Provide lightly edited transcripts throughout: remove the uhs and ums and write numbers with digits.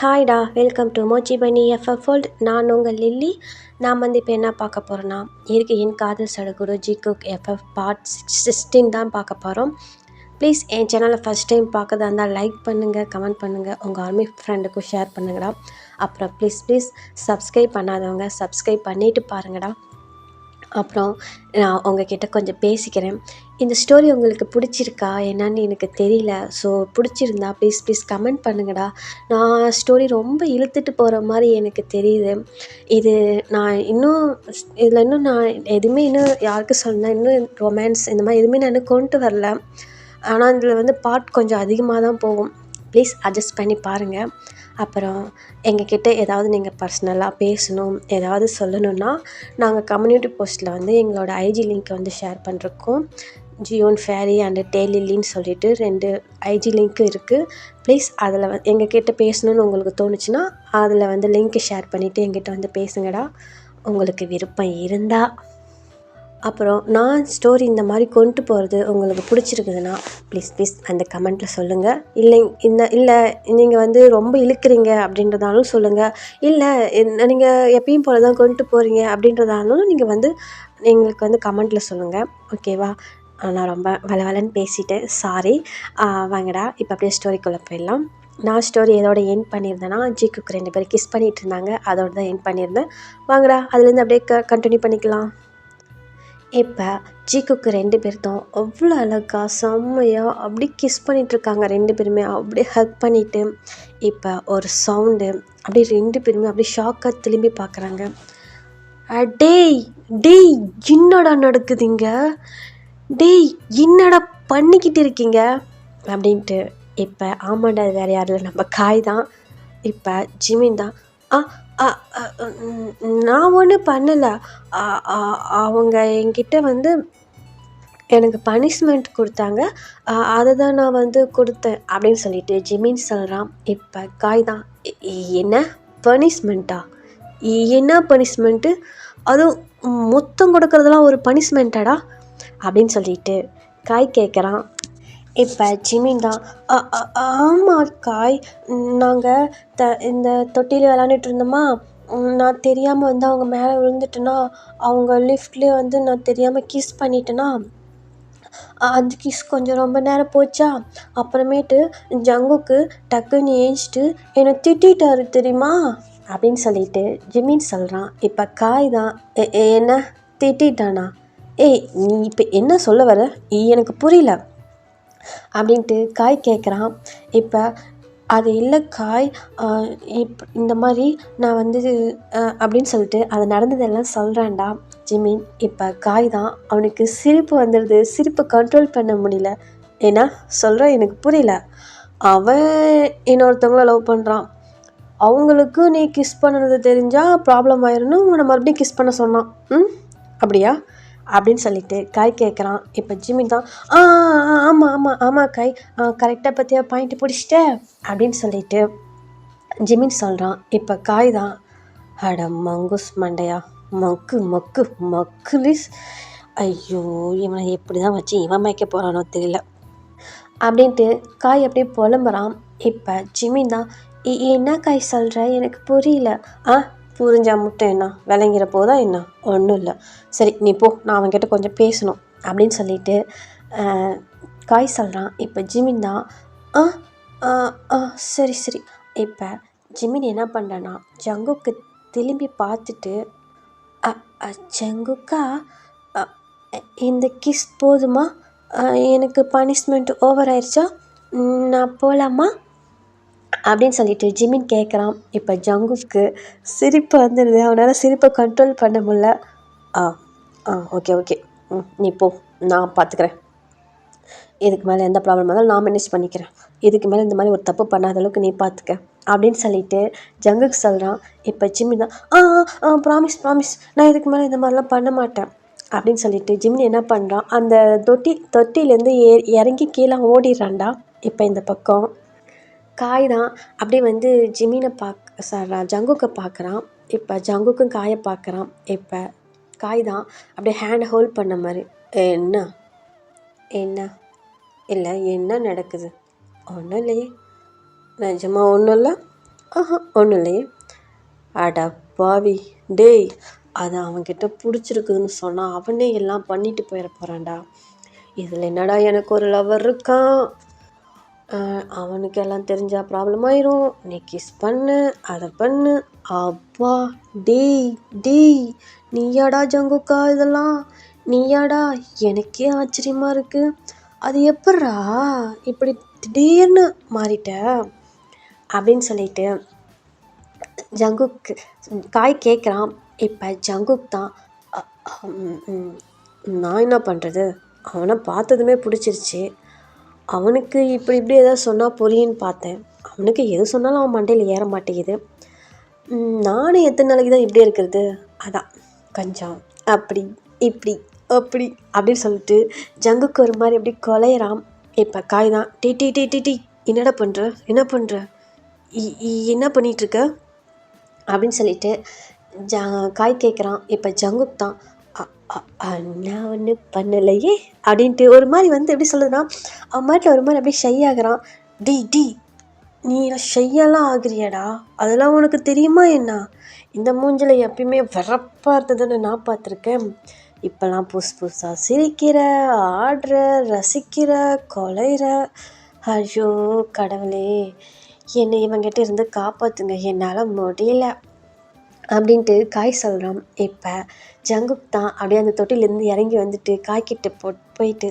ஹாய்டா, welcome to மோச்சி பனி FF world. நான் உங்கள் லில்லி. நான் வந்து இப்போ என்ன பார்க்க போகிறோன்னா, என் காதல் சடுகுடு ஜி குக் எஃப்எஃப் பார்ட் 16 தான் பார்க்க போகிறோம். ப்ளீஸ் என் சேனலை ஃபஸ்ட் டைம் பார்க்கறதா இருந்தால் லைக் பண்ணுங்கள், கமெண்ட் பண்ணுங்கள், உங்கள் ஆர்மி ஃப்ரெண்டுக்கும் ஷேர் பண்ணுங்கடா. அப்புறம் ப்ளீஸ் சப்ஸ்கிரைப் பண்ணாதவங்க சப்ஸ்கிரைப் பண்ணிவிட்டு பாருங்கடா. அப்புறம் நான் உங்ககிட்ட கொஞ்சம் பேசிக்கிறேன். இந்த ஸ்டோரி உங்களுக்கு பிடிச்சிருக்கா என்னன்னு எனக்கு தெரியல. ஸோ பிடிச்சிருந்தா ப்ளீஸ் கமெண்ட் பண்ணுங்கடா. நான் ஸ்டோரி ரொம்ப இழுத்துட்டு போகிற மாதிரி எனக்கு தெரியுது. இது நான் இன்னும் நான் எதுவுமே இன்னும் யாருக்கு சொன்னேன், இன்னும் ரொமான்ஸ் இந்த மாதிரி எதுவுமே நான் இன்னும் கொண்டு வரல. ஆனால் இதில் வந்து பார்ட் கொஞ்சம் அதிகமாக தான் போகும். ப்ளீஸ் அட்ஜஸ்ட் பண்ணி பாருங்கள். அப்புறம் எங்ககிட்ட ஏதாவது நீங்கள் பர்சனலாக பேசணும், ஏதாவது சொல்லணுன்னா, நாங்கள் கம்யூனிட்டி போஸ்ட்டில் வந்து எங்களோட ஐஜி லிங்க்கை வந்து ஷேர் பண்ணிருக்கோம். ஜியோன் ஃபேரி அண்டு டேலிலின்னு சொல்லிட்டு 2 ஐஜி லிங்க்கு இருக்குது. ப்ளீஸ் அதில் எங்ககிட்ட பேசணுன்னு உங்களுக்கு தோணுச்சுன்னா அதில் வந்து லிங்க்கை ஷேர் பண்ணிவிட்டு எங்கிட்ட வந்து பேசுங்கடா, உங்களுக்கு விருப்பம் இருந்தால். அப்புறம் நான் ஸ்டோரி இந்த மாதிரி கொண்டு போகிறது உங்களுக்கு பிடிச்சிருக்குதுன்னா ப்ளீஸ் அந்த கமெண்ட்டில் சொல்லுங்கள். இல்லை நீங்கள் வந்து ரொம்ப இழுக்கிறீங்க அப்படின்றதாலும் சொல்லுங்கள். இல்லை நீங்கள் எப்பயும் போல தான் கொண்டு போகிறீங்க அப்படின்றதாலும் நீங்கள் வந்து எங்களுக்கு வந்து கமெண்ட்டில் சொல்லுங்கள். ஓகேவா? நான் ரொம்ப வளவலன்னு பேசிட்டேன், சாரி. வாங்கடா இப்போ அப்படியே ஸ்டோரிக்குள்ளே போயிடலாம். நான் ஸ்டோரி எதோட எண்ட் பண்ணியிருந்தேன்னா, ஜிக்குக்கு 2 பேர் கிஸ் பண்ணிகிட்டு இருந்தாங்க, அதோட தான் எண்ட் பண்ணியிருந்தேன். வாங்கடா அதுலேருந்து அப்படியே கண்டினியூ பண்ணிக்கலாம். இப்போ ஜிக்குக்கு 2 பேர் தான் அவ்வளோ அழகா செம்மையாக அப்படி கிஸ் பண்ணிகிட்ருக்காங்க. 2 பேருமே அப்படியே ஹக் பண்ணிவிட்டு. இப்போ ஒரு சவுண்டு அப்படியே 2 பேருமே அப்படியே ஷாக்காக திரும்பி பார்க்குறாங்க. டேய் டேய் என்னடா நடக்குதுங்க, டேய் என்னடா பண்ணிக்கிட்டு இருக்கீங்க அப்படின்ட்டு. இப்போ ஆமாண்டா வேறு யாரும் இல்லை, நம்ம காய் தான். இப்போ ஜிமின் தான் நான் ஒன்றும் பண்ணலை, அவங்க என்கிட்ட வந்து எனக்கு பனிஷ்மெண்ட் கொடுத்தாங்க, அதை தான் நான் வந்து கொடுத்தேன் அப்படின்னு சொல்லிட்டு ஜிமின் சொல்கிறான். இப்போ காய் தான் என்ன பனிஷ்மெண்ட்டா, என்ன பனிஷ்மெண்ட்டு, அதுவும் மொத்தம் கொடுக்கறதெல்லாம் ஒரு பனிஷ்மெண்ட்டாடா அப்படின்னு சொல்லிட்டு காய் கேட்குறான். இப்போ ஜிமின் தான் ஆமாம் காய், நாங்கள் இந்த தொட்டியில் விளாண்டுட்டு இருந்தோமா, நான் தெரியாமல் வந்து அவங்க மேலே விழுந்துட்டேன்னா, அவங்க லிஃப்ட்லேயே வந்து நான் தெரியாமல் கிஸ் பண்ணிட்டேன்னா, அந்த கிஸ் கொஞ்சம் ரொம்ப நேரம் போச்சா, அப்புறமேட்டு ஜங்குக்கு டக்குன்னு ஏஞ்சிட்டு என்னை திட்டாரு தெரியுமா அப்படின்னு சொல்லிட்டு ஜிமின் சொல்கிறான். இப்போ காய் தான் என்ன திட்டானா, ஏய் நீ இப்போ என்ன சொல்ல வர, எனக்கு புரியல அப்படின்ட்டு காய் கேட்குறான். இப்போ அது இல்லை காய், இந்த மாதிரி நான் வந்து அப்படின்னு சொல்லிட்டு அது நடந்ததெல்லாம் சொல்கிறான்டா ஜிமின். இப்போ காய் தான் அவனுக்கு சிரிப்பு வந்துடுது, சிரிப்பை கண்ட்ரோல் பண்ண முடியல. ஏன்னா சொல்கிறேன் எனக்கு புரியல, அவன் இன்னொருத்தவங்கள லவ் பண்ணுறான், அவங்களுக்கு நீ கிஸ் பண்ணுறது தெரிஞ்சால் ப்ராப்ளம் ஆயிடணும், உன்னை மறுபடியும் கிஸ் பண்ண சொன்னான், அப்படியா அப்படின்னு சொல்லிட்டு காய் கேட்குறான். இப்போ ஜிமின் தான் ஆமாம் காய், கரெக்டாக பற்றியா பாயிண்ட்டு பிடிச்சிட்ட அப்படின்னு சொல்லிட்டு ஜிமின் சொல்கிறான். இப்போ காய் தான் அட மங்குஸ் மண்டையா, மக்குலிஸ், ஐயோ இவனை எப்படி தான் வச்சு இவன் மயக்க போகிறானோ தெரியல அப்படின்ட்டு காய் அப்படியே புலம்புறான். இப்போ ஜிமின் தான் என்ன காய் சொல்கிற, எனக்கு புரியல. புரிஞ்சா மட்டும் என்ன, விளங்கிற போதா என்ன, ஒன்றும் இல்லை, சரி நீ போ, நான் அவன்கிட்ட கொஞ்சம் பேசணும் அப்படின்னு சொல்லிட்டு காய் சொல்கிறான். இப்போ ஜிமின் தான் சரி. இப்போ ஜிமின் என்ன பண்ணுறான்னா, ஜங்குக்கு திரும்பி பார்த்துட்டு ஜங்குக்கா இந்த கிஸ் போதுமா, எனக்கு பனிஷ்மெண்ட் ஓவர் ஆயிடுச்சா, நான் போகலாமா அப்படின்னு சொல்லிட்டு ஜிமின் கேட்குறான். இப்போ ஜங்குக்கு சிரிப்பு வந்துடுது, அவனால் சிரிப்பை கண்ட்ரோல் பண்ண முடியல. ஓகே நீ போ, நான் பார்த்துக்கிறேன், இதுக்கு மேலே எந்த ப்ராப்ளம் இருந்தாலும் நான் மேனேஜ் பண்ணிக்கிறேன், இதுக்கு மேலே இந்த மாதிரி ஒரு தப்பு பண்ணாத அளவுக்கு நீ பார்த்துக்க அப்படின்னு சொல்லிட்டு ஜங்குக்கு சொல்கிறான். இப்போ ஜிமின் தான் ப்ராமிஸ் நான் இதுக்கு மேலே இந்த மாதிரிலாம் பண்ண மாட்டேன் அப்படின்னு சொல்லிட்டு ஜிமின் என்ன பண்ணுறான், அந்த தொட்டிலேருந்து இறங்கி கீழே ஓடிடுறான்டா. இப்போ இந்த பக்கம் காய் தான் அப்படியே வந்து ஜிமினை ஜங்குக்கை பார்க்குறான். இப்போ ஜங்குக்கும் காயை பார்க்குறான். இப்போ காய் தான் அப்படியே ஹேண்டை ஹோல்ட் பண்ண மாதிரி, என்ன இல்லை என்ன நடக்குது, ஒன்றும் இல்லையே, நிஜமா ஒன்றும் இல்லை, ஒன்றும் இல்லையே. அட பாவி, டேய், அது அவன்கிட்ட பிடிச்சிருக்குதுன்னு சொன்னால் அவனே எல்லாம் பண்ணிட்டு போயிட போகிறான்டா. இதில் என்னடா எனக்கு ஒரு லவர் இருக்கான், அவனுக்கு எல்லாம் தெரிஞ்சால் ப்ராப்ளம் ஆயிரும், நீ கிஸ் பண்ணு, அதை பண்ணு. அப்பா, டேய் டேய், நீயாடா ஜங்குக்கா இதெல்லாம்? நீயாடா? எனக்கே ஆச்சரியமாக இருக்குது. அது எப்பட்றா இப்படி திடீர்னு மாறிட்ட அப்படின்னு சொல்லிட்டு ஜங்குக்கு காய் கேட்குறான். இப்போ ஜங்குக் தான், நான் என்ன பண்ணுறது, அவனை பார்த்ததுமே பிடிச்சிருச்சு, அவனுக்கு இப்படி இப்படி ஏதாவது சொன்னால் புரியுன்னு பார்த்தேன், அவனுக்கு எது சொன்னாலும் அவன் மண்டையில் ஏற மாட்டேங்குது, நானும் எத்தனை நாளைக்கு தான் இப்படியே இருக்கிறது, அதான் கொஞ்சம் அப்படி இப்படி அப்படி அப்படின்னு சொல்லிட்டு ஜங்குக்கு ஒரு மாதிரி அப்படி கொலையிறான். இப்போ காய் தான், டி டி டி டி டி என்னடா பண்ணுற, என்ன பண்ணுற, என்ன பண்ணிகிட்ருக்க அப்படின்னு சொல்லிட்டு காய் கேட்குறான். இப்போ ஜங்குக் தான், நான் ஒன்றும் பண்ணலையே அப்படின்ட்டு ஒரு மாதிரி எப்படி சொல்லுதுன்னா, அவன் மாட்டில் ஒரு மாதிரி அப்படியே ஷை ஆகிறான். டி நீ ஷையெல்லாம் ஆகுறியாடா, அதெல்லாம் உனக்கு தெரியுமா என்ன? இந்த மூஞ்சில் எப்பயுமே வரப்பாக இருந்ததுன்னு நான் பார்த்துருக்கேன், இப்போல்லாம் புதுசாக சிரிக்கிற, ஆடுற, ரசிக்கிற, கொலைகிற. ஐயோ கடவுளே, என்னை இவங்கிட்ட இருந்து காப்பாற்றுங்க, என்னால் முடியல அப்படின்ட்டு காய் சொல்கிறான். இப்போ ஜங்குக் தான் அப்படியே அந்த தொட்டிலேருந்து இறங்கி வந்துட்டு காய்கிட்ட போயிட்டு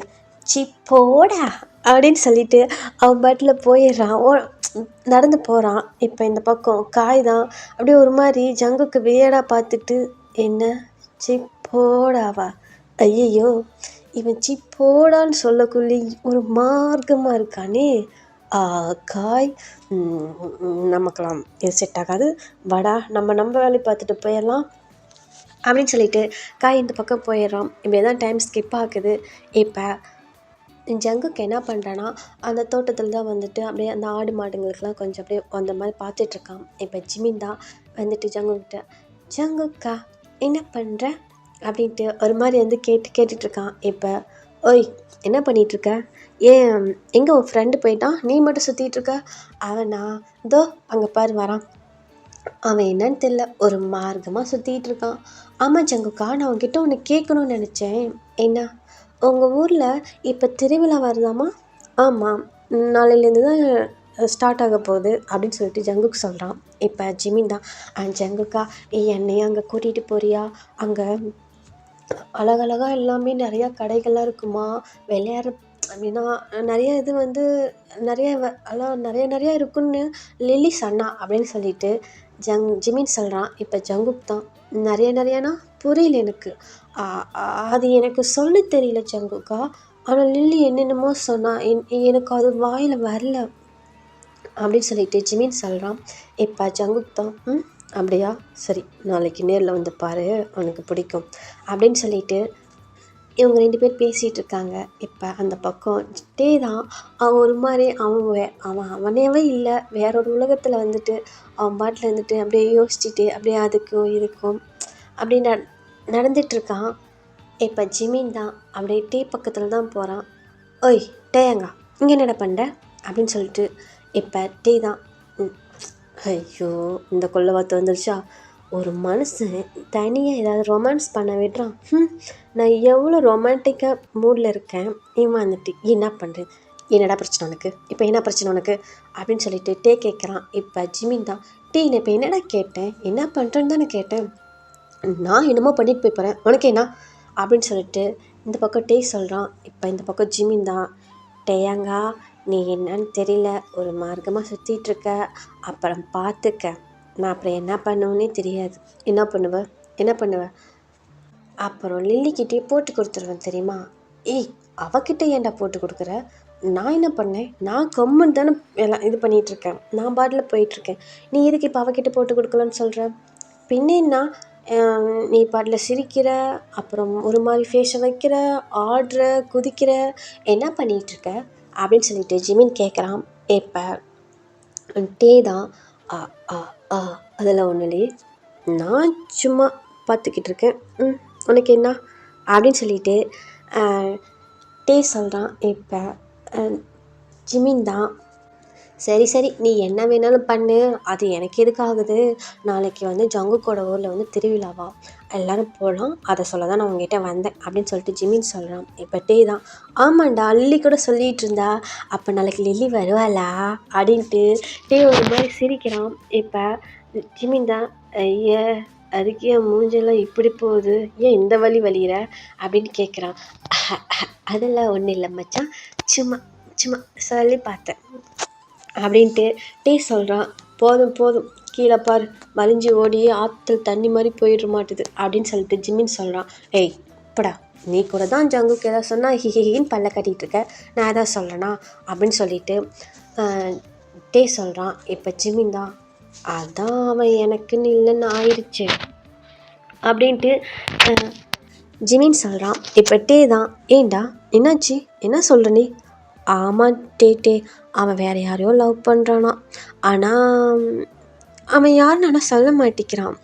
சி போடா அப்படின்னு சொல்லிட்டு அவன் பாட்டில் போயிடுறான், நடந்து போகிறான். இப்போ இந்த பக்கம் காய் தான் அப்படியே ஒரு மாதிரி ஜங்குக்கு வியடாக பார்த்துட்டு, என்ன சி போடாவா, ஐயையோ இவன் சி போடான்னு சொல்லக்குள்ளே ஒரு மார்க்கமாக இருக்கானே, காய் நமக்கெல்லாம் இது செட் ஆகாது, வாடா நம்ம வேலையை பார்த்துட்டு போயிடலாம் அப்படின்னு சொல்லிட்டு காய் இந்த பக்கம் போயிடுறான். இப்படியே தான் டைம் ஸ்கிப் ஆகுது. இப்போ ஜங்குக்கு என்ன பண்ணுறான்னா, அந்த தோட்டத்தில் தான் வந்துட்டு அப்படியே அந்த ஆடு மாடுங்களுக்கெல்லாம் கொஞ்சம் அப்படியே அந்த மாதிரி பார்த்துட்ருக்கான். இப்போ ஜிமின் தான் வந்துட்டு ஜங்குக்கிட்ட, ஜங்குக்கா என்ன பண்ணுற அப்படின்ட்டு ஒரு மாதிரி கேட்டுட்ருக்கான். இப்போ ஓய் என்ன பண்ணிகிட்ருக்க, ஏன் எங்கே உன் ஃப்ரெண்டு போயிட்டான், நீ மட்டும் சுற்றிட்டுருக்க? அவனா இதோ அங்கே பாரு வரான், அவன் என்னன்னு தெரியல, ஒரு மார்க்கமாக சுற்றிட்டு இருக்கான். ஆமாம் ஜங்குக்கா, நான் உன்கிட்ட ஒன்று கேட்கணும்னு நினச்சேன். என்ன? உங்கள் ஊரில் இப்போ திருவிழா வருதாமா? ஆமாம், நாளையிலேருந்து தான் ஸ்டார்ட் ஆக போகுது அப்படின்னு சொல்லிட்டு ஜங்குக்கு சொல்கிறான். இப்போ ஜிமின் தான், ஜங்குக்கா என்னையும் அங்கே கூட்டிகிட்டு போறியா, அங்கே அழகழகாக எல்லாமே நிறையா கடைகள்லாம் இருக்குமா, விளையாடுற அப்படின்னா நிறைய இது நிறைய அதான் நிறையா இருக்குன்னு லில்லி சொன்னா அப்படின்னு சொல்லிட்டு ஜிமின் சொல்கிறான். இப்போ ஜங்குக் தான், நிறையானா புரியல எனக்கு, அது எனக்கு சொல்ல தெரியல ஜங்குக்கா, ஆனால் லில்லி என்னென்னமோ சொன்னா, எனக்கு அது வாயில் வரல அப்படின்னு சொல்லிட்டு ஜிமின் சொல்கிறான். இப்போ ஜங்குக் தான், அப்படியா, சரி நாளைக்கு நேரில் வந்து பாரு, உனக்கு பிடிக்கும் அப்படின்னு சொல்லிட்டு இவங்க 2 பேர் பேசிகிட்டு இருக்காங்க. இப்போ அந்த பக்கம் டே தான், அவன் ஒரு மாதிரி அவனேவே இல்லை, வேற ஒரு உலகத்தில் வந்துட்டு அவன் பாட்டில் வந்துட்டு அப்படியே யோசிச்சுட்டு அப்படியே அதுக்கும் இதுக்கும் அப்படி நடந்துட்டுருக்கான். இப்போ ஜிமின் தான் அப்படியே டீ பக்கத்தில் தான் போகிறான். ஓய் டேயங்கா, இங்கே என்னடா பண்ணுற அப்படின்னு சொல்லிட்டு இப்போ டீ தான், ஐயோ இந்த கொள்ள வார்த்தை வந்துருச்சா, ஒரு மனுஷன் தனியாக ஏதாவது ரொமான்ஸ் பண்ண விடுறான், நான் எவ்வளோ ரொமான்டிக்காக மூடில் இருக்கேன், இவன் வந்துட்டு என்ன பண்ணுறது, என்னடா பிரச்சனை உனக்கு, இப்போ என்ன பிரச்சனை உனக்கு அப்படின்னு சொல்லிட்டு டே கேட்குறான். இப்போ ஜிமின் தான், டீ நான் இப்போ என்னடா கேட்டேன், என்ன பண்ணுறேன்னு தானே கேட்டேன், நான் என்னமோ பண்ணிட்டு போய் போகிறேன், உனக்கு என்ன அப்படின்னு சொல்லிட்டு இந்த பக்கம் டே சொல்கிறான். இப்போ இந்த பக்கம் ஜிமின் தான், டேயாங்கா நீ என்னன்னு தெரியல, ஒரு மார்க்கமாக சுற்றிட்டுருக்க, அப்புறம் பார்த்துக்க, நான் அப்புறம் என்ன பண்ணுவேன்னே தெரியாது. என்ன பண்ணுவ, அப்புறம் லில்லிக்கிட்டே போட்டு கொடுத்துருவேன் தெரியுமா. ஏய் அவகிட்ட ஏன்டா போட்டு கொடுக்குற, நான் என்ன பண்ணேன், நான் கம்மன் தானே எல்லாம் இது பண்ணிகிட்ருக்கேன், நான் பாட்டில் போயிட்டுருக்கேன், நீ எதுக்கு இப்போ அவகிட்ட போட்டு கொடுக்கலன்னு சொல்கிற, பின்னா நீ பாட்டில் சிரிக்கிற, அப்புறம் ஒரு மாதிரி ஃபேஸை வைக்கிற, ஆடுற, குதிக்கிற, என்ன பண்ணிகிட்ருக்க அப்படின்னு சொல்லிட்டு ஜிமின் கேட்குறான். இப்போ டே தான், அதெல்லாம் ஒன்றும் இல்லையே, நான் சும்மா பார்த்துக்கிட்டு இருக்கேன், உனக்கு என்ன அப்படின்னு சொல்லிட்டு டே சொல்கிறான். இப்போ ஜிமின் தான், சரி சரி, நீ என்ன வேணாலும் பண்ணு, அது எனக்கு எதுக்கு ஆகுது? நாளைக்கு வந்து ஜங்குக்கோட ஊரில் வந்து திருவிழாவா, எல்லாரும் போகலாம், அதை சொல்ல தான் நான் உங்ககிட்ட வந்தேன் அப்படின்னு சொல்லிட்டு ஜிமின் சொல்கிறான். இப்போ டே தான், ஆமாண்டா லில்லி கூட சொல்லிகிட்டு இருந்தா, அப்போ நாளைக்கு லில்லி வருவாளா அப்படின்ட்டு டே ஒரு மாதிரி சிரிக்கிறான். இப்போ ஜிமின் தான், ஐயா அதுக்கு என் மூஞ்செல்லாம் இப்படி போகுது, ஏன் இந்த வலி வலிகிற அப்படின்னு கேட்குறான். அதெல்லாம் ஒன்றும் இல்லை மச்சான், சும்மா சும்மா சொல்லி பார்த்தேன் அப்படின்ட்டு டே சொல்கிறான். போதும் போதும், கீழே பார், மலிஞ்சு ஓடி ஆற்றுல தண்ணி மாதிரி போயிட மாட்டுது அப்படின்னு சொல்லிட்டு ஜிமின் சொல்கிறான். ஏய் படா, நீ கூட தான் ஜங்குக்கு எதாவது சொன்னால் ஹிஹின்னு பல்ல கட்டிகிட்டு இருக்க, நான் எதாவது சொல்கிறேன்னா அப்படின்னு சொல்லிட்டு டே சொல்கிறான். இப்போ ஜிமின் தான், அதான் அவன் எனக்குன்னு இல்லைன்னு ஆயிடுச்சு அப்படின்ட்டு ஜிமின் சொல்கிறான். இப்போ டே தான், ஏண்டா என்னாச்சு, என்ன சொல்கிற நீ? ஆமாம் டே, அவன் வேறு யாரையோ லவ் பண்ணுறானா, ஆனால் அவன் யாருன்னு ஆனால் சொல்ல மாட்டேங்கிறான்.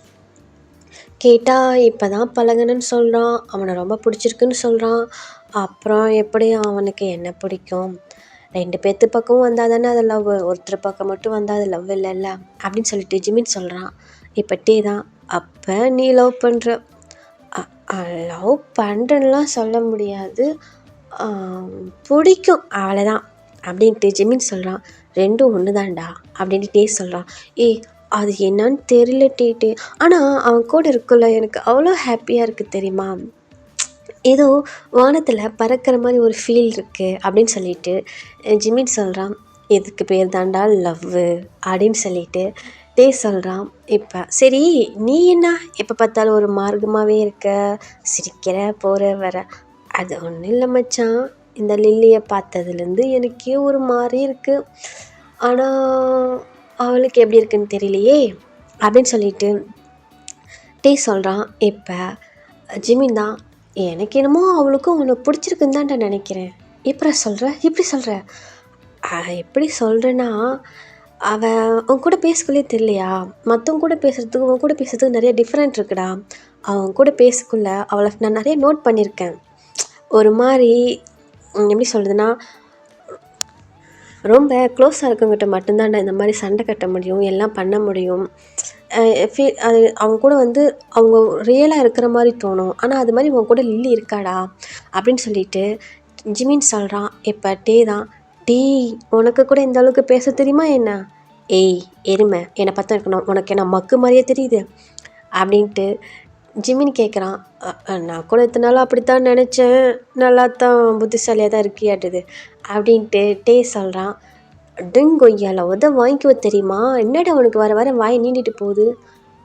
கேட்டால் இப்போ தான் பழகுனன்னு சொல்கிறான், அவனை ரொம்ப பிடிச்சிருக்குன்னு சொல்கிறான். அப்புறம் எப்படி அவனுக்கு என்ன பிடிக்கும்? 2 பேர்த்து பக்கமும் வந்தால் தானே அது லவ், ஒருத்தர் பக்கம் மட்டும் வந்தால் அது லவ் இல்லைல்ல அப்படின்னு சொல்லிட்டு ஜிமின் சொல்கிறான். இப்போ டே தான், அப்போ நீ லவ் பண்ணுற? லவ் பண்ணுறேன்னுலாம் சொல்ல முடியாது, பிடிக்கும் அவ்வளோதான் அப்படின்ட்டு ஜிமின் சொல்கிறான். ரெண்டும் ஒன்று தான்டா அப்படின்ட்டு டே சொல்கிறான். ஏய் அது என்னன்னு தெரியல டே, ஆனால் அவன் கூட இருக்குள்ள எனக்கு அவ்வளோ ஹாப்பியாக இருக்குது தெரியுமா, ஏதோ வானத்தில் பறக்கிற மாதிரி ஒரு ஃபீல் இருக்குது அப்படின்னு சொல்லிட்டு ஜிமின் சொல்கிறான். இதுக்கு பேர் தாண்டா லவ்வு அப்படின்னு சொல்லிட்டு டே சொல்கிறான். இப்போ சரி, நீ என்ன எப்போ பார்த்தாலும் ஒரு மார்க்கமாகவே இருக்க, சிரிக்கிற போகிற வர? அது ஒன்றும் இல்லை மச்சான், இந்த லில்லியை பார்த்ததுலேருந்து எனக்கே ஒரு மாதிரி இருக்குது, ஆனால் அவளுக்கு எப்படி இருக்குன்னு தெரியலையே அப்படின்னு சொல்லிட்டு டே சொல்கிறான். இப்போ ஜிமின் தான், எனக்கு என்னமோ அவளுக்கும் அவனுக்கு பிடிச்சிருக்குன்னு தான்டா நினைக்கிறேன். எப்படி சொல்கிற? எப்படி சொல்கிறேன்னா, அவன் அவன் கூட பேசக்குள்ளே தெரியலையா, மற்றவங்க கூட பேசுகிறதுக்கு அவன் கூட பேசுகிறதுக்கு நிறைய டிஃப்ரெண்ட் இருக்குடா. அவன் கூட பேசக்குள்ள அவளை நான் நிறைய நோட் பண்ணியிருக்கேன். ஒரு மாதிரி எப்படி சொல்கிறதுனா, ரொம்ப க்ளோஸாக இருக்கவங்ககிட்ட மட்டும்தான்டா இந்த மாதிரி சண்டை கட்ட முடியும், எல்லாம் பண்ண முடியும். அது அவங்க கூட வந்து அவங்க ரியலாக இருக்கிற மாதிரி தோணும், ஆனால் அது மாதிரி அவங்க கூட லில்லி இருக்காடா அப்படின்னு சொல்லிட்டு ஜிமின் சொல்கிறான். இப்போ டே தான், டீ உனக்கு கூட இந்த அளவுக்கு பேச தெரியுமா என்ன? ஏய் எருமை, என்னை பார்த்தா இருக்கணும் உனக்கு என்ன மக்கு மாதிரியே தெரியுது அப்படின்ட்டு ஜிமின் கேட்குறான். நான் கூட இத்தனை நாள் அப்படித்தான் நினச்சேன், நல்லா தான் புத்திசாலியாக தான் இருக்கியாட்டுது அப்படின்ட்டு டே சொல்கிறான். டெங்கொய்யால வாங்கிக்குவ தெரியுமா, என்னடா உனக்கு வர வர வாயை நீண்டிட்டு போகுது,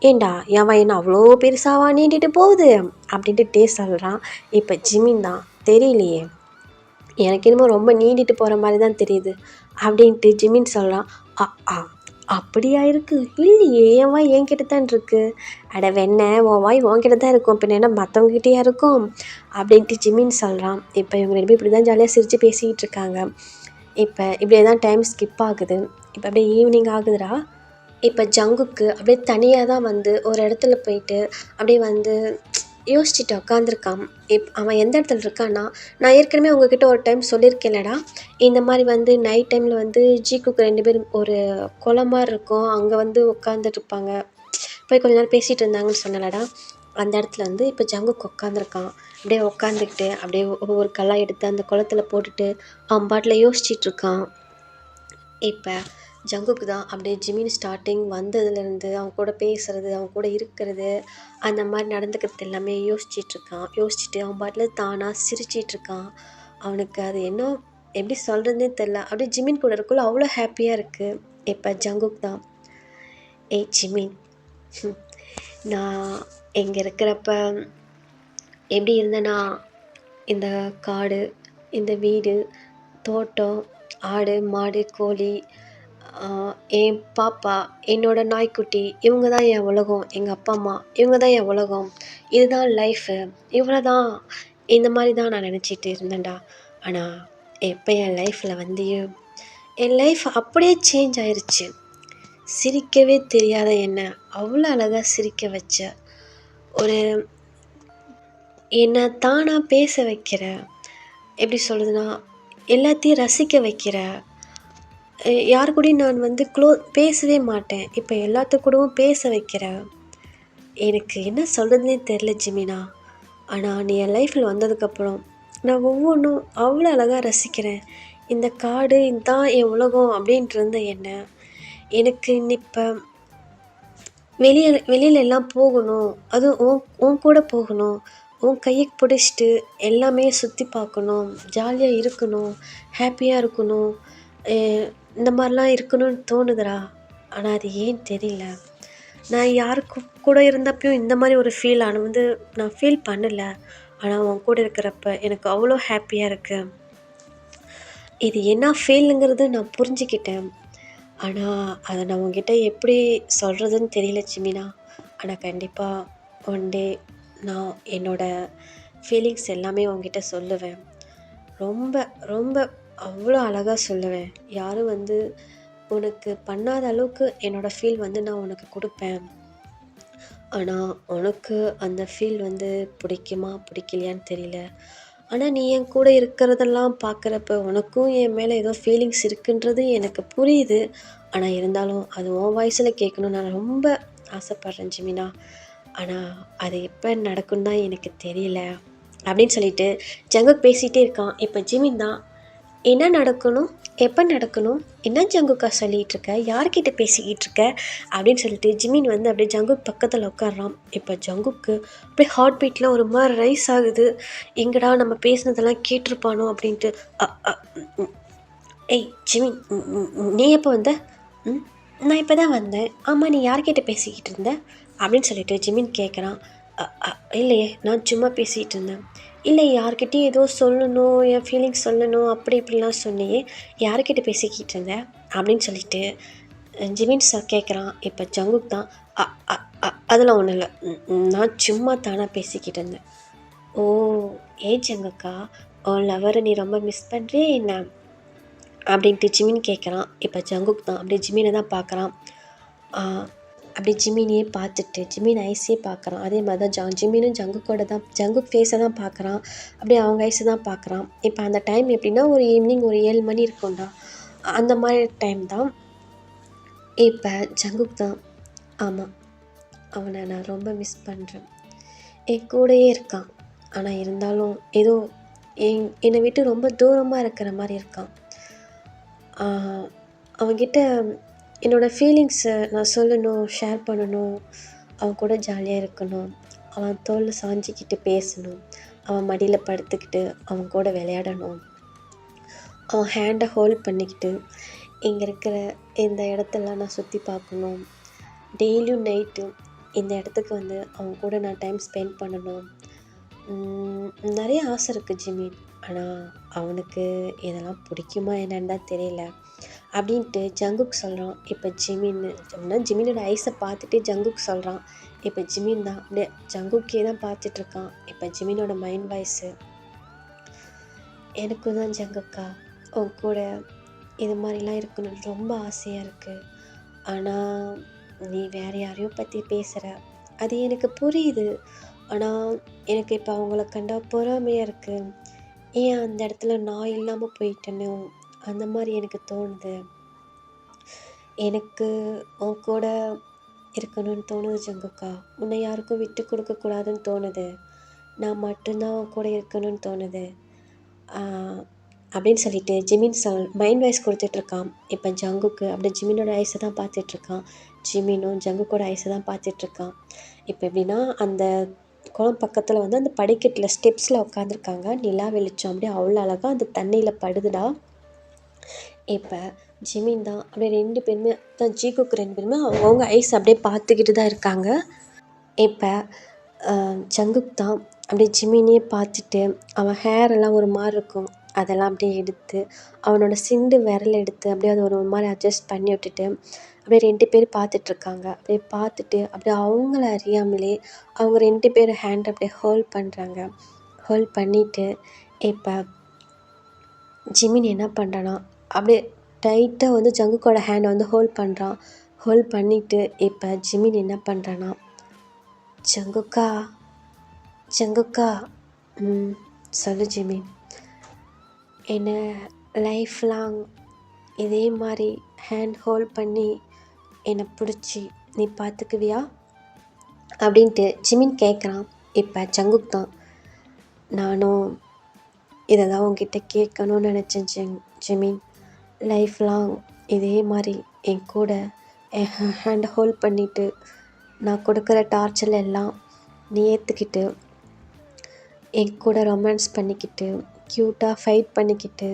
ஏண்டா என் வாய் என்ன அவ்வளோ பெருசாவா நீண்டிட்டு போகுது அப்படின்ட்டு டே சொல்கிறான். இப்போ ஜிமின் தான், தெரியலையே, எனக்கு என்னமோ ரொம்ப நீண்டிட்டு போகிற மாதிரி தான் தெரியுது அப்படின்ட்டு ஜிமின் சொல்கிறான். அப்படியா இருக்குது? இல்லையே, என் வாய் என்கிட்ட தான் இருக்குது. அட வெண்ண, உன் வாய் உன்கிட்ட தான் இருக்கும், பின்ன என்ன மற்றவங்ககிட்டயா இருக்கும் அப்படின்ட்டு ஜிமின் சொல்கிறான். இப்போ இவங்க 2 பேரும் இப்படி தான் ஜாலியாக சிரித்து பேசிக்கிட்டு இருக்காங்க. இப்போ இப்படியே தான் டைம் ஸ்கிப் ஆகுது. இப்போ அப்படியே ஈவினிங் ஆகுதுடா. இப்போ ஜங்குக்கு அப்படியே தனியாக தான் வந்து ஒரு இடத்துல போயிட்டு அப்படியே வந்து யோசிச்சுட்டு உட்காந்துருக்கான். அவன் எந்த இடத்துல இருக்கான்னா, நான் ஏற்கனவே உங்ககிட்ட ஒரு டைம் சொல்லியிருக்கேன்லடா, இந்த மாதிரி வந்து நைட் டைமில் வந்து ஜீக்குக்கு 2 பேரும் ஒரு குளம் மாதிரி இருக்கும், அங்கே வந்து உட்காந்துட்ருப்பாங்க, போய் கொஞ்ச நேரம் பேசிகிட்டு இருந்தாங்கன்னு சொன்னலடா, அந்த இடத்துல வந்து இப்போ ஜங்குக்கு உட்காந்துருக்கான். அப்படியே உட்காந்துக்கிட்டு அப்படியே ஒவ்வொரு கல்லாக எடுத்து அந்த குளத்துல போட்டுட்டு அவன் பாட்டில் யோசிச்சிட்ருக்கான். இப்போ ஜங்குக்கு தான் அப்படியே ஜிமின் ஸ்டார்டிங் வந்ததுலேருந்து அவன் கூட பேசுகிறது, அவன் கூட இருக்கிறது, அந்த மாதிரி நடந்துக்கிறது எல்லாமே யோசிச்சுட்டு அவன் பாட்டில் தானாக சிரிச்சிட்ருக்கான். அவனுக்கு அது என்ன எப்படி சொல்கிறதுனே தெரில, அப்படியே ஜிமின் கூட இருக்குள்ள அவ்வளோ ஹாப்பியாக இருக்குது. இப்போ ஜங்குக்கு தான், ஏய் ஜிமின், நான் இங்கே இருக்கிறப்ப எப்படி இருந்தேன்னா, இந்த காடு, இந்த வீடு, தோட்டம், ஆடு மாடு கோழி, என் பாப்பா, என்னோட நாய்க்குட்டி, இவங்க தான் என் உலகம், எங்கள் அப்பா அம்மா இவங்க தான் என் உலகம், இதுதான் லைஃபு, இவ்வளோ தான், இந்த மாதிரி தான் நான் நினச்சிட்டு இருந்தேன்டா. ஆனால் எப்போ என் லைஃப்பில் வந்து என் லைஃப் அப்படியே சேஞ்ச் ஆயிடுச்சு. சிரிக்கவே தெரியாத என்ன அவ்வளோ அழகாக சிரிக்க வச்ச, ஒரு என்னை தானாக பேச வைக்கிற, எப்படி சொல்கிறதுனா எல்லாத்தையும் ரசிக்க வைக்கிற, யார் கூடயும் நான் வந்து பேசவே மாட்டேன். இப்போ எல்லாத்து கூடவும் பேச வைக்கிறேன். எனக்கு என்ன சொல்கிறதுனே தெரில ஜிமினா. ஆனால் நீ என் லைஃப்பில் வந்ததுக்கப்புறம் நான் ஒவ்வொன்றும் அவ்வளோ அழகாக ரசிக்கிறேன். இந்த காடு இதுதான் என் உலகம் அப்படின்ட்டு இருந்த என்ன எனக்கு இப்போ வெளியில எல்லாம் போகணும். அதுவும் உன் உன் கூட போகணும். உன் கையை பிடிச்சிட்டு எல்லாமே சுற்றி பார்க்கணும். ஜாலியாக இருக்கணும். ஹாப்பியாக இருக்கணும். இந்த மாதிரிலாம் இருக்கணும்னு தோணுதுடா. ஆனால் அது ஏன் தெரியல. நான் யாருக்கு கூட இருந்தப்பயும் இந்த மாதிரி ஒரு ஃபீல் வந்து நான் ஃபீல் பண்ணலை. ஆனால் உன் கூட இருக்கிறப்ப எனக்கு அவ்வளோ ஹாப்பியாக இருக்குது. இது என்ன ஃபீலுங்கிறது நான் புரிஞ்சுக்கிட்டேன். ஆனால் அதை நான் உங்ககிட்ட எப்படி சொல்கிறதுன்னு தெரியல ஜிமினா. ஆனால் கண்டிப்பாக ஒன் டே நான் என்னோடய ஃபீலிங்ஸ் எல்லாமே உங்ககிட்ட சொல்லுவேன். ரொம்ப ரொம்ப அவ்வளோ அழகாக சொல்லுவேன். யாரும் வந்து உனக்கு பண்ணாத அளவுக்கு என்னோடய ஃபீல் வந்து நான் உனக்கு கொடுப்பேன். ஆனால் உனக்கு அந்த ஃபீல் வந்து பிடிக்குமா பிடிக்கலையான்னு தெரியல. ஆனால் நீ என் கூட இருக்கிறதெல்லாம் பார்க்குறப்ப உனக்கும் என் மேலே ஏதோ ஃபீலிங்ஸ் இருக்குன்றது எனக்கு புரியுது. ஆனால் இருந்தாலும் அது உன் வாய்ஸில் கேட்கணுன்னு நான் ரொம்ப ஆசைப்பட்றேன் ஜிமினா. ஆனால் அது எப்போ நடக்குன்னு தான் எனக்கு தெரியல அப்படின்னு சொல்லிட்டு ஜங்குக் பேசிகிட்டே இருக்கான். இப்போ ஜிமின் தான் என்ன நடக்கணும், எப்போ நடக்கணும், என்ன ஜங்குக்கா சொல்லிகிட்ருக்க, யார்கிட்ட பேசிக்கிட்டு இருக்க அப்படின்னு சொல்லிட்டு ஜிமின் வந்து அப்படியே ஜங்குக் பக்கத்தில் உட்காடுறான். இப்போ ஜங்குக்கு அப்படியே ஹார்ட் பீட்லாம் ஒரு மாதிரி ரைஸ் ஆகுது. எங்கடா நம்ம பேசினதெல்லாம் கேட்டிருப்பானோ அப்படின்ட்டு. ஏய் ஜிமின், நீ எப்போ வந்த? நான் இப்போ தான் வந்தேன். ஆமாம், நீ யார்கிட்ட பேசிக்கிட்டு இருந்த அப்படின்னு சொல்லிட்டு ஜிமின் கேட்குறான். இல்லையே, நான் சும்மா பேசிகிட்டு இருந்தேன். இல்லை, யார்கிட்டையும் ஏதோ சொல்லணும், என் ஃபீலிங்ஸ் சொல்லணும் அப்படி இப்படிலாம் சொன்னியே, யார்கிட்ட பேசிக்கிட்டு இருந்தேன் அப்படின்னு சொல்லிட்டு ஜிமின் சார் கேட்குறான். இப்போ ஜங்குக் தான் அதெல்லாம் ஒன்றும் இல்லை, நான் சும்மா தானாக பேசிக்கிட்டு இருந்தேன். ஓ, ஏன் ஜங்குக்கா, உன் லவரை நீ ரொம்ப மிஸ் பண்ணுறியே என்ன அப்படின்ட்டு ஜிமின் கேட்குறான். இப்போ ஜங்குக் தான் அப்படியே ஜிமினை தான் பார்க்குறான். அப்படியே ஜிமினியே பார்த்துட்டு ஜிமின் ஐஸே பார்க்குறான். அதே மாதிரி தான் ஜிமினும் ஜங்குக்கோட தான் ஜங்குக் ஃபேஸை தான் பார்க்குறான். அப்படியே அவங்க ஐஸை தான் பார்க்குறான். இப்போ அந்த டைம் எப்படின்னா ஒரு ஈவினிங் ஒரு 7 மணி இருக்கும்டா. அந்த மாதிரி டைம் தான். இப்போ ஜங்குக் தான், ஆமாம், அவனை நான் ரொம்ப மிஸ் பண்ணுறேன். என் கூடயே இருக்கான். ஆனால் இருந்தாலும் ஏதோ என்னை விட்டு ரொம்ப தூரமாக இருக்கிற மாதிரி இருக்கான். அவன்கிட்ட என்னோடய ஃபீலிங்ஸை நான் சொல்லணும், ஷேர் பண்ணணும், அவன் கூட ஜாலியாக இருக்கணும், அவன் தோளில் சாஞ்சிக்கிட்டு பேசணும், அவன் மடியில் படுத்துக்கிட்டு அவன் கூட விளையாடணும், அவன் ஹேண்டை ஹோல்ட் பண்ணிக்கிட்டு இங்கே இருக்கிற இந்த இடத்தெல்லாம் நான் சுற்றி பார்க்கணும், டெய்லியும் நைட்டு இந்த இடத்துக்கு வந்து அவன் கூட நான் டைம் ஸ்பெண்ட் பண்ணணும். நிறைய ஆசை இருக்குது ஜிமின். ஆனால் அவனுக்கு இதெல்லாம் பிடிக்குமா என்னன்னு தான் தெரியல அப்படின்ட்டு ஜங்குக் சொல்கிறான். இப்போ ஜிமினோட ஐஸை பார்த்துட்டு ஜங்குக் சொல்கிறான். இப்போ ஜிமின் தான் அப்படியே ஜங்குக்கே தான் பார்த்துட்ருக்கான். இப்போ ஜிமினோட மைண்ட் வாய்ஸு, எனக்கும் தான் ஜங்குக்கா உன் கூட இது மாதிரிலாம் இருக்கணும்னு ரொம்ப ஆசையாக இருக்குது. ஆனால் நீ வேறு யாரையோ பற்றி பேசுகிற, அது எனக்கு புரியுது. ஆனால் எனக்கு இப்போ அவங்கள கண்டா பொறாமையாக இருக்குது. ஏன் அந்த இடத்துல நான் இல்லாமல் போயிட்டேனோ அந்த மாதிரி எனக்கு தோணுது. எனக்கு உன் கூட இருக்கணும்னு தோணுது ஜங்குக்கா. உன்னை யாருக்கும் விட்டு கொடுக்கக்கூடாதுன்னு தோணுது. நான் மட்டும்தான் உன் கூட இருக்கணும்னு தோணுது அப்படின்னு சொல்லிட்டு ஜிமின் மைண்ட் வாய்ஸ் கொடுத்துட்ருக்கான். இப்போ ஜங்குக்கு அப்படியே ஜிமினோட ஐஸை தான் பார்த்துட்ருக்கான். ஜிமினும் ஜங்குக்கோட ஐஸை தான் பார்த்துட்ருக்கான். இப்போ எப்படின்னா அந்த குளம் பக்கத்தில் வந்து அந்த படிக்கட்டில் ஸ்டெப்ஸில் உட்காந்துருக்காங்க. நிலா வெளிச்சம் அப்படியே அவ்வளோ அழகாக அந்த தண்ணியில் படுதுடா. இப்போ ஜிமின் தான் அப்படியே 2 பேருமே தான் ஜிகுக்கு 2 பேருமே அவங்கவுங்க ஐஸ் அப்படியே பார்த்துக்கிட்டு தான் இருக்காங்க. இப்போ ஜங்குக் தான் அப்படியே ஜிமினியே பார்த்துட்டு அவன் ஹேர் எல்லாம் ஒரு மாதிரி இருக்கும், அதெல்லாம் அப்படியே எடுத்து அவனோட சிண்டு விரல் எடுத்து அப்படியே அதை ஒரு மாதிரி அட்ஜஸ்ட் பண்ணி விட்டுட்டு அப்படியே 2 பேர் பார்த்துட்ருக்காங்க. அப்படியே பார்த்துட்டு அப்படியே அவங்கள அறியாமலே அவங்க 2 பேர் ஹேண்ட் அப்படியே ஹோல்ட் பண்ணுறாங்க. ஹோல்ட் பண்ணிவிட்டு இப்போ ஜிமின் என்ன பண்ணுறான்னா அப்படியே டைட்டாக வந்து ஜங்குக்கோட ஹேண்டை வந்து ஹோல்ட் பண்ணுறான். ஹோல்ட் பண்ணிவிட்டு இப்போ ஜிமின் என்ன பண்ணுறான்னா, ஜங்குக்கா ஜங்குக்கா சொல்லு ஜிமின், என்னை லைஃப் லாங் இதே மாதிரி ஹேண்ட் ஹோல்ட் பண்ணி என்னை பிடிச்சி நீ பார்த்துக்குவியா அப்படின்ட்டு ஜிமின் கேட்குறான். இப்போ ஜங்குக் தான், நானும் இதை தான் உங்ககிட்ட கேட்கணும்னு நினச்சேன் ஜிமின். லைஃப் லாங் இதே மாதிரி என் கூட என் ஹேண்ட் ஹோல்ட் பண்ணிவிட்டு நான் கொடுக்குற டார்ச்சர் எல்லாம் நீ ஏற்றுக்கிட்டு என் கூட ரொமான்ஸ் பண்ணிக்கிட்டு க்யூட்டாக ஃபைட் பண்ணிக்கிட்டு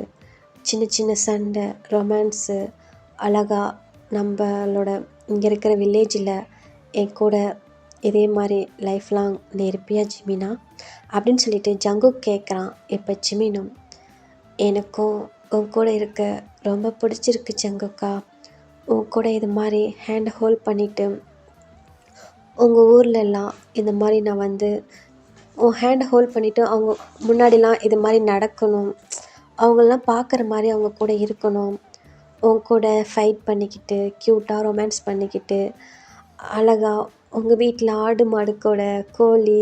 சின்ன சின்ன சண்டை ரொமான்ஸு அழகாக நம்மளோட இங்கே இருக்கிற வில்லேஜில் என் கூட இதே மாதிரி லைஃப் லாங் நீ இருப்பியா ஜிமினா அப்படின்னு சொல்லிட்டு ஜங்குக் கேட்குறான். இப்போ ஜிமினும் எனக்கும் உன் கூட இருக்க ரொம்ப பிடிச்சிருக்கு ஜங்குக்கா, உன் கூட இது மாதிரி ஹேண்ட் ஹோல்ட் பண்ணிவிட்டு உங்கள் ஊர்லெல்லாம் இந்த மாதிரி நான் வந்து உன் ஹேண்ட் ஹோல்ட் பண்ணிவிட்டு அவங்க முன்னாடிலாம் இது மாதிரி நடக்கணும், அவங்களெலாம் பார்க்குற மாதிரி அவங்க கூட இருக்கணும், உன் கூட ஃபைட் பண்ணிக்கிட்டு க்யூட்டாக ரொமான்ஸ் பண்ணிக்கிட்டு அழகாக உங்கள் வீட்டில் ஆடு மாடு கூட கோழி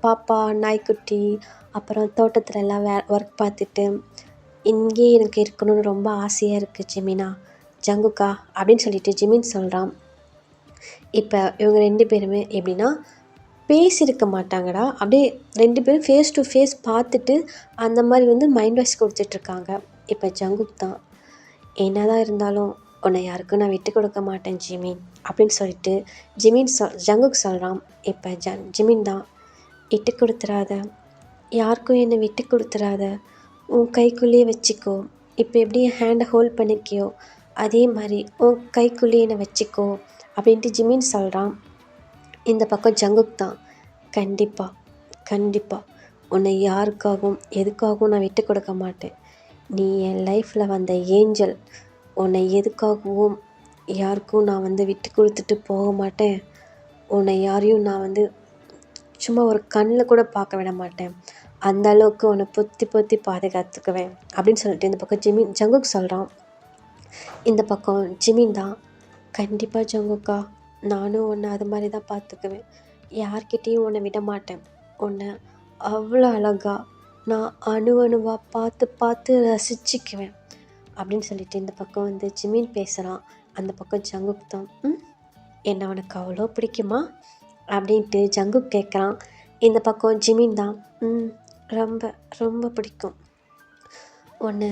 பாப்பா நாய்க்குட்டி அப்புறம் தோட்டத்துலலாம் ஒர்க் பார்த்துட்டு இங்கேயே எனக்கு இருக்கணும்னு ரொம்ப ஆசையாக இருக்குது ஜிமினா ஜங்குக்கா அப்படின்னு சொல்லிட்டு ஜிமின் சொல்கிறான். இப்போ இவங்க 2 பேருமே எப்படின்னா பேசியிருக்க மாட்டாங்கடா, அப்படியே 2 பேரும் ஃபேஸ் டு ஃபேஸ் பார்த்துட்டு அந்த மாதிரி வந்து மைண்ட் வாய்ஸ் கொடுத்துட்ருக்காங்க. இப்போ ஜங்குக் தான், என்னதான் இருந்தாலும் உன்னை யாருக்கும் நான் விட்டு கொடுக்க மாட்டேன் ஜிமின் அப்படின்னு சொல்லிட்டு ஜங்குக் சொல்கிறான். இப்போ ஜிமின் தான், விட்டு கொடுத்துறாத, யாருக்கும் என்னை விட்டு கொடுத்துறாத, உன் கைக்குள்ளேயே வச்சுக்கோ, இப்போ எப்படி என் ஹேண்டை ஹோல்ட் பண்ணிக்கியோ அதே மாதிரி உன் கைக்குள்ளேயே என்னை வச்சுக்கோ அப்படின்ட்டு ஜிமின் சொல்கிறான். இந்த பக்கம் ஜங்குக் தான், கண்டிப்பாக கண்டிப்பாக உன்னை யாருக்காகவும் எதுக்காகவும் நான் விட்டு கொடுக்க மாட்டேன், நீ என் லைஃப்பில் வந்த ஏஞ்சல், உன்னை எதுக்காகவும் யாருக்கும் நான் வந்து விட்டு கொடுத்துட்டு போக மாட்டேன், உன்னை யாரையும் நான் வந்து சும்மா ஒரு கண்ணில் கூட பார்க்க விட மாட்டேன், அந்த அளவுக்கு உன்னை பொத்தி பொத்தி பாதுகாத்துக்குவேன் அப்படின்னு சொல்லிட்டு இந்த பக்கம் ஜங்குக் சொல்கிறான். இந்த பக்கம் ஜிமின் தான், கண்டிப்பாக ஜங்குக்கா, நானும் உன்னை அது மாதிரி தான் பார்த்துக்குவேன், யார்கிட்டேயும் உன்னை விட மாட்டேன், உன்னை அவ்வளோ அழகாக நான் அணுவாக பார்த்து பார்த்து ரசிச்சுக்குவேன் அப்படின்னு சொல்லிட்டு இந்த பக்கம் வந்து ஜிமின் பேசுகிறான். அந்த பக்கம் ஜங்குக் தான், என்ன உனக்கு அவ்வளோ பிடிக்குமா அப்படின்ட்டு ஜங்குக் கேட்குறான். இந்த பக்கம் ஜிமின் தான், ரொம்ப ரொம்ப பிடிக்கும், உன்னை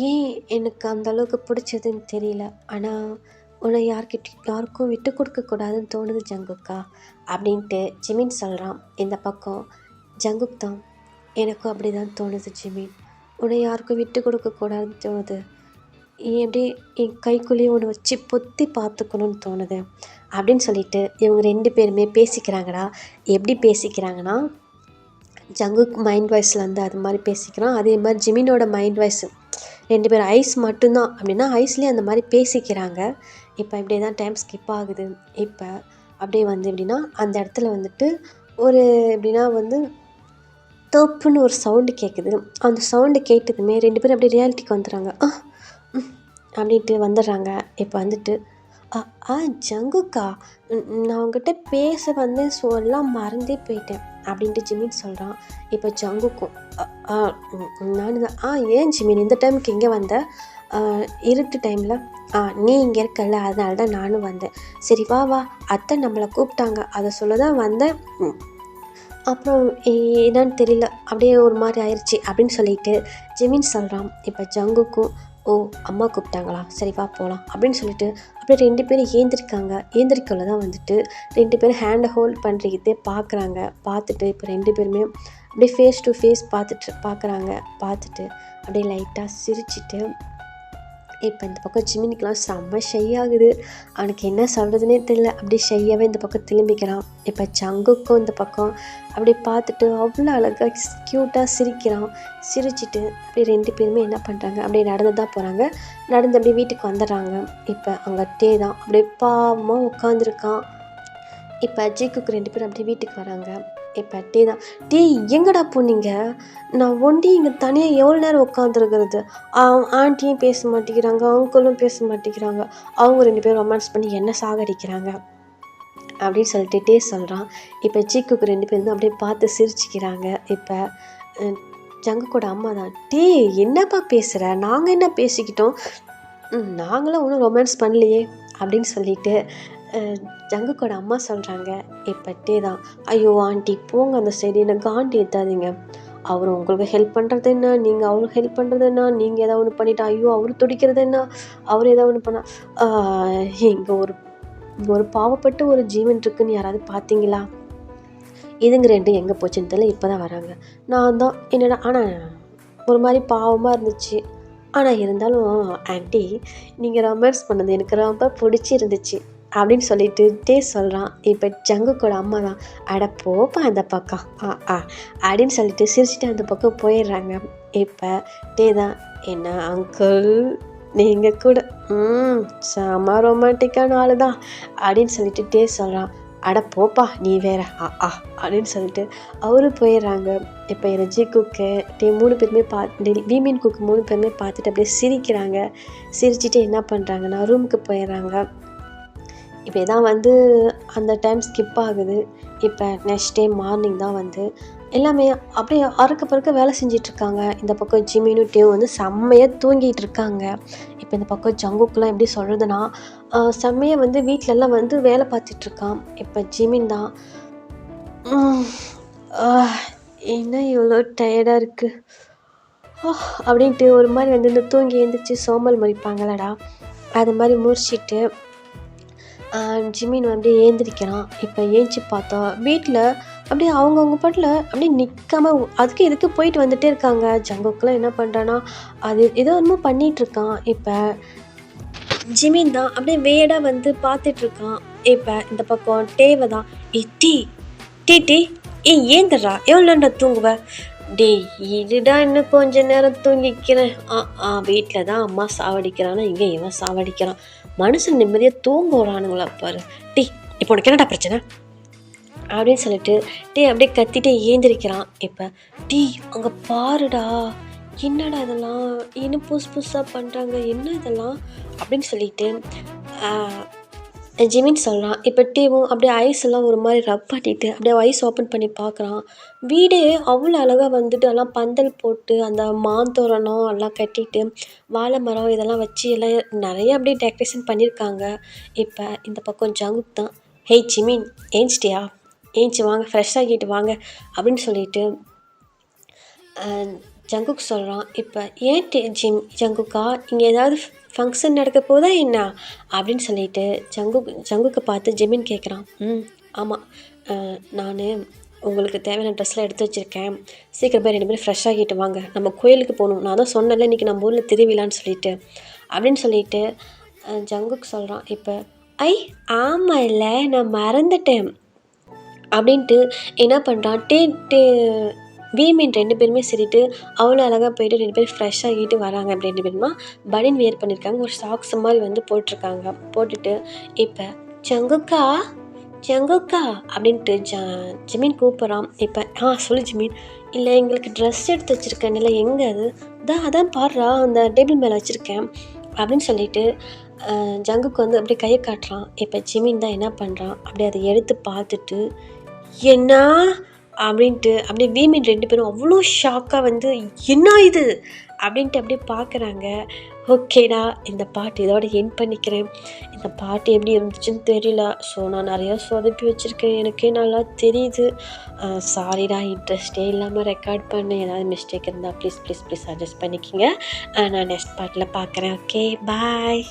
ஏன் எனக்கு அந்தளவுக்கு பிடிச்சதுன்னு தெரியல, ஆனால் உன்னை யாருக்கும் விட்டு கொடுக்கக்கூடாதுன்னு தோணுது ஜங்குக்கா அப்படின்ட்டு ஜிமின் சொல்கிறான். இந்த பக்கம் ஜங்குக் தான், எனக்கும் அப்படி தான் தோணுது ஜிமின், உன்னை யாருக்கும் விட்டு கொடுக்கக்கூடாதுன்னு தோணுது, எப்படி என் கைக்குள்ளேயே ஒன்று வச்சு பொத்தி பார்த்துக்கணுன்னு தோணுது அப்படின்னு சொல்லிட்டு இவங்க 2 பேருமே பேசிக்கிறாங்கடா. எப்படி பேசிக்கிறாங்கன்னா, ஜங்குக் மைண்ட் வாய்ஸில் வந்து அது மாதிரி பேசிக்கிறான், அதே மாதிரி ஜிமினோட மைண்ட் வாய்ஸ் 2 பேரும் ஐஸ் மட்டும்தான் அப்படின்னா ஐஸ்லேயே அந்த மாதிரி பேசிக்கிறாங்க. இப்போ இப்படியே தான் டைம் ஸ்கிப் ஆகுது. இப்போ அப்படியே வந்து எப்படின்னா அந்த இடத்துல வந்துட்டு ஒரு எப்படின்னா வந்து தோப்புன்னு ஒரு சவுண்டு கேட்குது. அந்த சவுண்டு கேட்டதுமே 2 பேரும் அப்படியே ரியாலிட்டிக்கு வந்துடுறாங்க. அப்படின்ட்டு வந்துடுறாங்க. இப்போ வந்துட்டு ஜங்குக்கா, நான் உங்ககிட்ட பேச வந்து எல்லாம் மறந்தே போயிட்டேன் அப்படின்ட்டு ஜிமின் சொல்கிறான். இப்போ ஜங்குக்கும் நான் தான், ஏன் ஜிமின் இந்த டைமுக்கு எங்கே வந்த, இருட்டு டைமில் நீ இங்கே இருக்கல, அதனால தான் நானும் வந்தேன், சரி வா வா, அத்தை நம்மளை கூப்பிட்டாங்க அதை சொல்ல தான் வந்தேன், அப்புறம் என்னன்னு தெரியல அப்படியே ஒரு மாதிரி ஆயிடுச்சு அப்படின்னு சொல்லிட்டு ஜிமின் சொல்கிறான். இப்போ ஜங்குக்கும், ஓ அம்மா கூப்பிட்டாங்களா, சரி வா போகலாம் அப்படின்னு சொல்லிட்டு அப்படியே 2 பேரும் ஏந்திரிக்கல தான் வந்துட்டு 2 பேரும் ஹேண்டை ஹோல்ட் பண்ணுறதே பார்க்குறாங்க. பார்த்துட்டு இப்போ 2 பேருமே அப்படியே ஃபேஸ் டு ஃபேஸ் பார்த்துட்டு அப்படியே லைட்டாக சிரிச்சிட்டு இப்போ இந்த பக்கம் ஜிமினிக்கெலாம் செம்ம ஷை ஆகுது, அவனுக்கு என்ன சொல்கிறதுனே தெரியல, அப்படியே ஷையாகவே இந்த பக்கம் திரும்பிக்கிறான். இப்போ ஜங்குக்கும் இந்த பக்கம் அப்படியே பார்த்துட்டு அவ்வளோ அழகாக க்யூட்டாக சிரிக்கிறான். சிரிச்சிட்டு அப்படியே 2 பேருமே என்ன பண்ணுறாங்க, அப்படியே நடந்து தான் போகிறாங்க. நடந்து அப்படியே வீட்டுக்கு வந்துடுறாங்க. இப்போ அங்கே டே தான் அப்படியே பாவமாக உட்காந்துருக்கான். இப்போ ஜிக்குக்கு 2 பேரும் அப்படியே வீட்டுக்கு வராங்க. இப்போ டே தான், டே எங்கடா போனீங்க, நான் ஒண்டி இங்கே தனியாக எவ்வளோ நேரம் உட்காந்துருக்கிறது, ஆண்டியும் பேச மாட்டேங்கிறாங்க, அங்கிளும் பேச மாட்டேங்கிறாங்க, அவங்க 2 பேரும் ரொமான்ஸ் பண்ணி என்ன சாகடிக்கிறாங்க அப்படின்னு சொல்லிட்டு டே சொல்கிறான். இப்போ ஜிக்குக்கு 2 பேரும் தான் அப்படியே பார்த்து சிரிச்சிக்கிறாங்க. இப்போ ஜங்குக்கோட அம்மா தான், டே என்னப்பா பேசுகிற, நாங்கள் என்ன பேசிக்கிட்டோம், நாங்களும் ஒன்றும் ரொமான்ஸ் பண்ணலையே அப்படின்னு சொல்லிட்டு ஜங்குக்கோட அம்மா சொல்கிறாங்க. இப்பட்டே தான், ஐயோ ஆண்டி போங்க அந்த சைடு, என்ன காண்டி ஏற்றாதீங்க. அவர் உங்களுக்கு ஹெல்ப் பண்ணுறது என்ன, நீங்கள் அவருக்கு ஹெல்ப் பண்ணுறது என்ன, நீங்கள் ஏதாவது ஒன்று பண்ணிட்டா ஐயோ அவர் துடிக்கிறது என்ன, அவர் ஏதாவது ஒன்று பண்ணால் இங்கே ஒரு பாவப்பட்ட ஒரு ஜீவன் இருக்குன்னு யாராவது பார்த்தீங்களா? இதுங்க ரெண்டும் எங்கே போச்சுன்னு தெரியல, இப்போ தான் வராங்க. நான் தான் என்னடா, ஆனால் ஒரு மாதிரி பாவமாக இருந்துச்சு. ஆனால் இருந்தாலும் ஆண்டி நீங்கள் ரொமான்ஸ் பண்ணது எனக்கு ரொம்ப பிடிச்சிருந்துச்சு அப்படின்னு சொல்லிட்டு சொல்கிறான். இப்போ ஜங்குக்கோட அம்மா தான், அட போப்பா அந்த பக்கம் அப்படின்னு சொல்லிட்டு சிரிச்சுட்டு அந்த பக்கம் போயிடுறாங்க. இப்போ தான், என்ன அங்கிள் நீங்கள் கூட செம ரொமான்டிக்கான ஆள் தான் அப்படின்னு சொல்லிட்டு சொல்கிறான். அட போப்பா நீ வேற அப்படின்னு சொல்லிட்டு அவரு போயிடுறாங்க. இப்போ ரஜி குக்கு மூணு பேருமே வீமின் குக்கு 3 பேருமே பார்த்துட்டு அப்படியே சிரிக்கிறாங்க. சிரிச்சுட்டு என்ன பண்ணுறாங்கன்னா ரூமுக்கு போயிடுறாங்க. இப்போ தான் வந்து அந்த டைம் ஸ்கிப் ஆகுது. இப்போ நெக்ஸ்ட் டே மார்னிங் தான் வந்து எல்லாமே அப்படியே அறுக்க பறக்க வேலை செஞ்சிட்ருக்காங்க. இந்த பக்கம் ஜிமினும் டேவும் வந்து செம்மையாக தூங்கிட்டு இருக்காங்க. இப்போ இந்த பக்கம் ஜங்குக்குலாம் எப்படி சொல்கிறதுனா செம்மையாக வந்து வீட்டிலலாம் வந்து வேலை பார்த்துட்ருக்கான். இப்போ ஜிமின் தான் என்ன இவ்வளோ டயர்டாக இருக்குது அப்படின்ட்டு ஒரு மாதிரி வந்து இந்த தூங்கி எழுந்திரிச்சு சோம்பல் முறிப்பாங்களடா, அது மாதிரி முறிச்சிட்டு ஜிமின் வந்து ஏந்திரிக்கிறான். இப்போ ஏஞ்சி பார்த்தா வீட்டில் அப்படியே அவங்கவுங்க பாட்டில் அப்படியே நிற்காம அதுக்கு இதுக்கு போயிட்டு வந்துகிட்டே இருக்காங்க. ஜங்குக்கெலாம் என்ன பண்ணுறான்னா அது ஏதோ ஒன்றுமோ பண்ணிகிட்ருக்கான். இப்போ ஜிமின் தான் அப்படியே வேடாக வந்து பார்த்துட்ருக்கான். இப்போ இந்த பக்கம் டேவை தான், டீ டீ டீ ஏந்தர்றா, எவ்வளோ நேரம் தூங்குவேன்? இதுடா இன்னும் கொஞ்ச நேரம் தூங்கிக்கிறேன். வீட்டில் தான் அம்மா சாவடிக்கிறான்னா இங்கே இவன் சாவடிக்கிறான். மனுஷன் நிம்மதியாக தூங்குறானுங்களா பாரு. இப்போ உனக்கு என்னடா பிரச்சனை அப்படின்னு சொல்லிட்டு அப்படியே கத்திட்டே ஏந்திரிக்கிறான். இப்போ அங்கே பாருடா, என்னடா இதெல்லாம் இன்னும் புதுசாக பண்ணுறாங்க, என்ன இதெல்லாம் அப்படின்னு சொல்லிட்டு ஜிமின் சொல்கிறான். இப்போ டீவும் அப்படியே ஐஸ் எல்லாம் ஒரு மாதிரி ரப் பண்ணிட்டு அப்படியே ஐஸ் ஓப்பன் பண்ணி பார்க்குறான். வீடே அவ்வளோ அழகாக வந்துட்டு எல்லாம் பந்தல் போட்டு அந்த மாந்தோரணம் எல்லாம் கட்டிட்டு வாழை மரம் இதெல்லாம் வச்சு எல்லாம் நிறைய அப்படியே டெக்கரேஷன் பண்ணியிருக்காங்க. இப்போ இந்த பக்கம் ஜங்குக் தான், ஹேய் ஜிமின் ஏஞ்சிட்டியா, ஏஞ்சி வாங்க ஃப்ரெஷ் ஆகிட்டு வாங்க அப்படின்னு சொல்லிட்டு ஜங்குக் சொல்கிறான். இப்போ ஏன் ஜங்குக்கா இங்கே ஏதாவது ஃபங்க்ஷன் நடக்க போதா என்ன அப்படின்னு சொல்லிட்டு ஜங்குக்கு பார்த்து ஜிமின் கேட்குறான். ஆமாம், நான் உங்களுக்கு தேவையான ட்ரெஸ்லாம் எடுத்து வச்சுருக்கேன், சீக்கிரம் போய் 2 பேரும் ஃப்ரெஷ் ஆகிட்டு வாங்க, நம்ம கோயிலுக்கு போகணும், நான் தான் சொன்னேன்ல இன்றைக்கி நம்ம ஊரில் திருவிழான்னு சொல்லிட்டு அப்படின்னு சொல்லிட்டு ஜங்குக் சொல்கிறான். இப்போ ஆமாம் இல்லை நான் மறந்துட்டேன் அப்படின்ட்டு என்ன பண்ணுறான். வீமின் 2 பேருமே சரிட்டு அவ்வளோ அழகாக போயிட்டு 2 பேரும் ஃப்ரெஷ் ஆகிட்டு வராங்க. அப்படி 2 பேருமா பனின் வேர் பண்ணியிருக்காங்க, ஒரு சாக்ஸ் மாதிரி வந்து போட்டிருக்காங்க. போட்டுட்டு இப்போ ஜங்குக்கா அப்படின்ட்டு ஜிமின் கூப்பிட்றான். இப்போ சொல்லு ஜிமின். இல்லை எங்களுக்கு ட்ரெஸ் எடுத்து வச்சுருக்கேன், இல்லை எங்கே அது அதான் பாடுறா அந்த டேபிள் மேலே வச்சுருக்கேன் அப்படின்னு சொல்லிட்டு ஜங்குக்கு வந்து அப்படியே கையை காட்டுறான். இப்போ ஜிமின் தான் என்ன பண்ணுறான், அப்படியே அதை எடுத்து பார்த்துட்டு என்ன அப்படின்ட்டு அப்படியே வீமின் 2 பேரும் அவ்வளோ ஷாக்காக வந்து என்ன இது அப்படின்ட்டு அப்படியே பார்க்குறாங்க. ஓகேடா, இந்த பாட்டு இதோட எண்ட் பண்ணிக்கிறேன். இந்த பாட்டு எப்படி இருந்துச்சுன்னு தெரியல, ஸோ நான் நிறையா சொதப்பி வச்சுருக்கேன், எனக்கே நல்லா தெரியுது. சாரிடா, இன்ட்ரெஸ்டே இல்லாமல் ரெக்கார்ட் பண்ணேன். ஏதாவது மிஸ்டேக் இருந்தால் ப்ளீஸ் அட்ஜஸ்ட் பண்ணிக்கோங்க. நான் நெக்ஸ்ட் பாட்டில் பார்க்குறேன். ஓகே, பாய்.